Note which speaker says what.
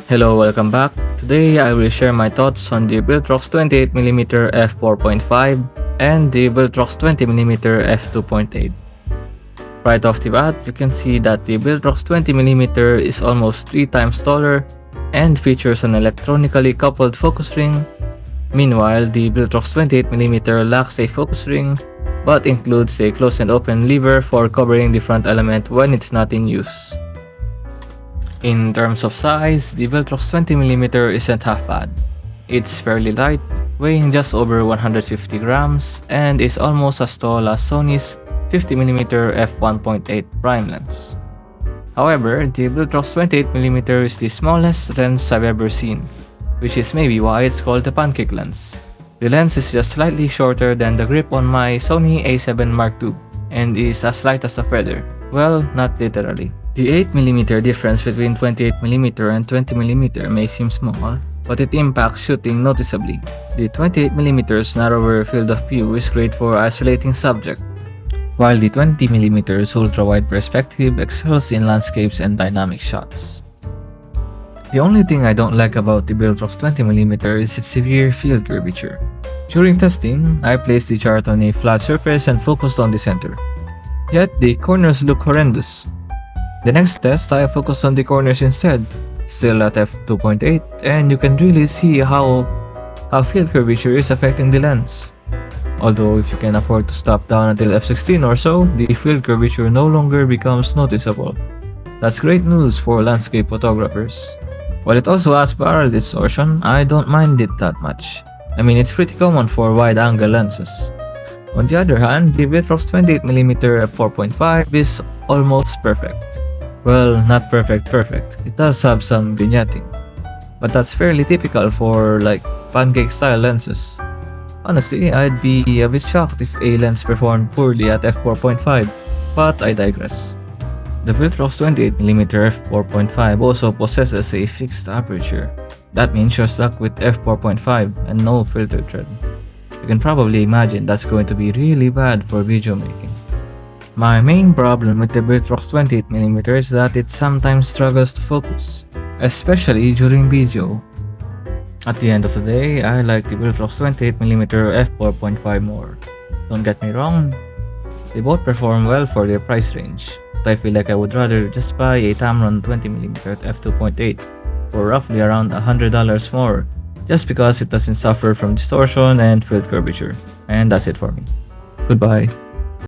Speaker 1: Hello, welcome back. Today I will share my thoughts on the Viltrox 28mm F4.5 and the Viltrox 20mm F2.8. Right off the bat, you can see that the Viltrox 20mm is almost 3 times taller and features an electronically coupled focus ring. Meanwhile, the Viltrox 28mm lacks a focus ring but includes a close and open lever for covering the front element when it's not in use. In terms of size, the Viltrox 20mm isn't half bad. It's fairly light, weighing just over 150 grams, and is almost as tall as Sony's 50mm F1.8 prime lens. However, the Viltrox 28mm is the smallest lens I've ever seen, which is maybe why it's called a pancake lens. The lens is just slightly shorter than the grip on my Sony a7 Mark II, and is as light as a feather. Well, not literally. The 8mm difference between 28mm and 20mm may seem small, but it impacts shooting noticeably. The 28mm's narrower field of view is great for isolating subject, while the 20mm's ultra-wide perspective excels in landscapes and dynamic shots. The only thing I don't like about the Viltrox 20mm is its severe field curvature. During testing, I placed the chart on a flat surface and focused on the center. Yet, the corners look horrendous. The next test, I focused on the corners instead, still at f2.8, and you can really see how field curvature is affecting the lens. Although if you can afford to stop down until f16 or so, the field curvature no longer becomes noticeable. That's great news for landscape photographers. While it also has barrel distortion, I don't mind it that much. I mean, it's pretty common for wide-angle lenses. On the other hand, the Viltrox 28mm F4.5 is almost perfect. Well, not perfect. It does have some vignetting, but that's fairly typical for pancake style lenses. Honestly, I'd be a bit shocked if a lens performed poorly at f4.5, but I digress. The Viltrox 28mm F4.5 also possesses a fixed aperture. That means you're stuck with f4.5 and no filter thread. You can probably imagine that's going to be really bad for video making. My main problem with the Viltrox 28mm is that it sometimes struggles to focus, especially during video. At the end of the day, I like the Viltrox 28mm F4.5 more. Don't get me wrong, they both perform well for their price range, but I feel like I would rather just buy a Tamron 20mm F2.8 for roughly around $100 more, just because it doesn't suffer from distortion and field curvature. And that's it for me. Goodbye.